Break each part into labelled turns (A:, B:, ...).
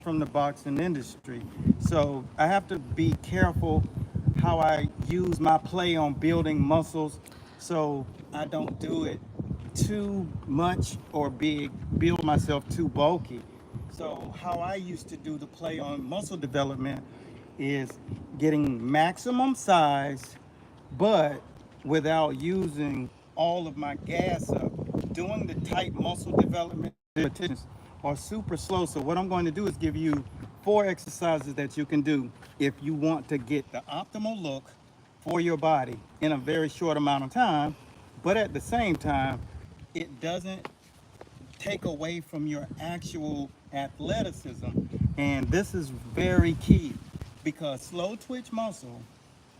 A: from the boxing industry. So I have to be careful how I use my play on building muscles so I don't do it too much or build myself too bulky. So how I used to do the play on muscle development is getting maximum size, but without using all of my gas up. Doing the tight muscle development repetitions are super slow. So what I'm going to do is give you 4 exercises that you can do if you want to get the optimal look for your body in a very short amount of time, but at the same time, it doesn't take away from your actual athleticism. And this is very key because slow twitch muscle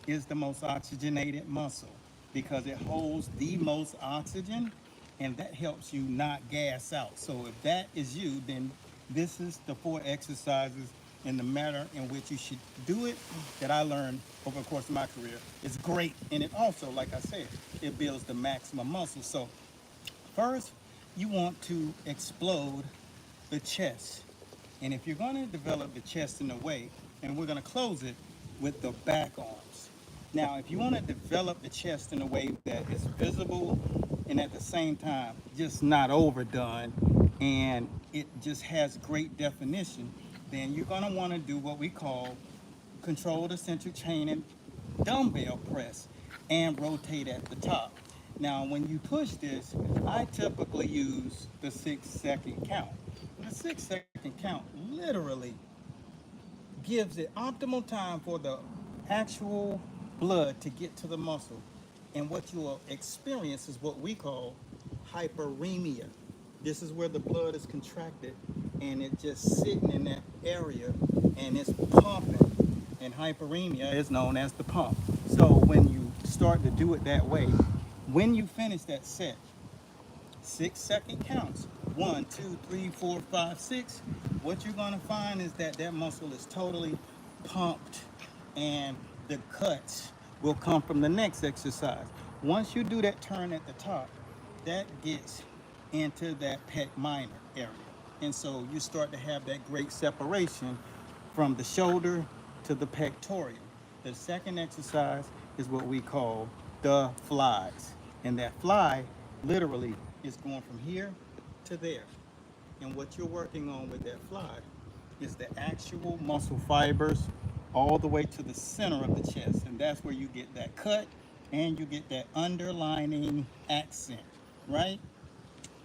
A: is the most oxygenated muscle because it holds the most oxygen and that helps you not gas out. So if that is you, then this is the 4 exercises in the manner in which you should do it that I learned over the course of my career. It's great. And it also, like I said, it builds the maximum muscle. So first, you want to explode the chest. And if you're going to develop the chest in a way, and we're going to close it with the back arms. Now, if you want to develop the chest in a way that is visible and at the same time just not overdone and it just has great definition, then you're going to want to do what we call controlled eccentric chain and dumbbell press and rotate at the top. Now, when you push this, I typically use the 6 second count. The 6 second count literally gives it optimal time for the actual blood to get to the muscle. And what you will experience is what we call hyperemia. This is where the blood is contracted and it just sitting in that area and it's pumping. And hyperemia is known as the pump. So when you start to do it that way, when you finish that set, 6 second counts, 1, 2, 3, 4, 5, 6, what you're going to find is that that muscle is totally pumped and the cuts will come from the next exercise. Once you do that turn at the top, that gets into that pec minor area. And so you start to have that great separation from the shoulder to the pectoral. The second exercise is what we call the flies. And that fly literally is going from here to there. And what you're working on with that fly is the actual muscle fibers all the way to the center of the chest. And that's where you get that cut and you get that underlining accent, right?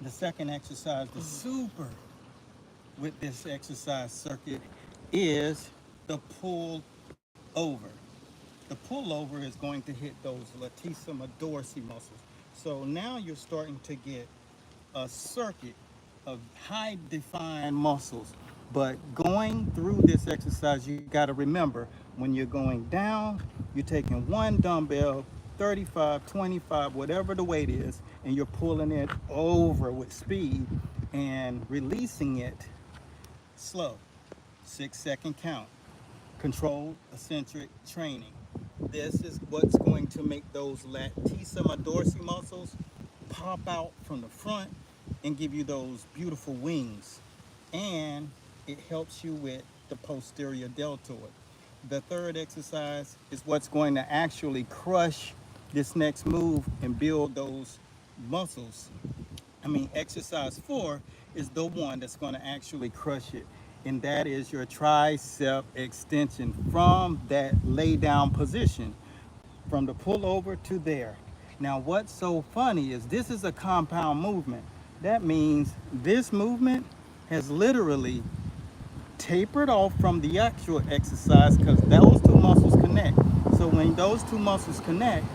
A: The second exercise, the super with this exercise circuit is the pull over. The pullover is going to hit those latissimus dorsi muscles. So now you're starting to get a circuit of high defined muscles. But going through this exercise, you got to remember when you're going down, you're taking one dumbbell, 35, 25, whatever the weight is, and you're pulling it over with speed and releasing it slow. 6 second count. Controlled eccentric training. This is what's going to make those latissimus dorsi muscles pop out from the front and give you those beautiful wings. And it helps you with the posterior deltoid. The third exercise is what's going to actually crush this next move and build those muscles. Exercise 4 is the one that's going to actually crush it, and that is your tricep extension from that lay down position, from the pullover to there. Now, what's so funny is this is a compound movement. That means this movement has literally tapered off from the actual exercise because those two muscles connect. So when those two muscles connect,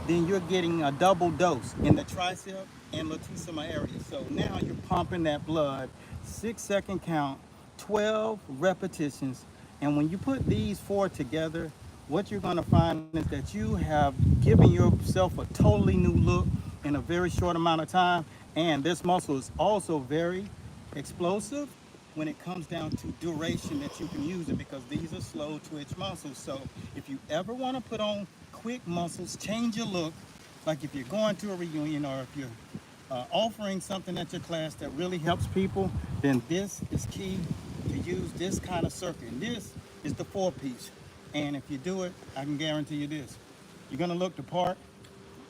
A: then you're getting a double dose in the tricep and latissimus area. So now you're pumping that blood, 6 second count, 12 repetitions. And when you put these 4 together, what you're going to find is that you have given yourself a totally new look in a very short amount of time. And this muscle is also very explosive when it comes down to duration that you can use it because these are slow twitch muscles. So if you ever want to put on quick muscles, change your look, like if you're going to a reunion or if you're offering something at your class that really helps people, then this is key. to use this kind of circuit. And this is the 4-piece. And if you do it, I can guarantee you this. You're gonna look the part,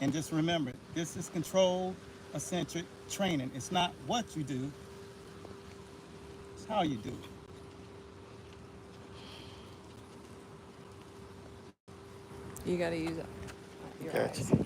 A: and just remember, this is controlled eccentric training. It's not what you do, it's how you do it.
B: You gotta use your
A: Gotcha.
B: eyes.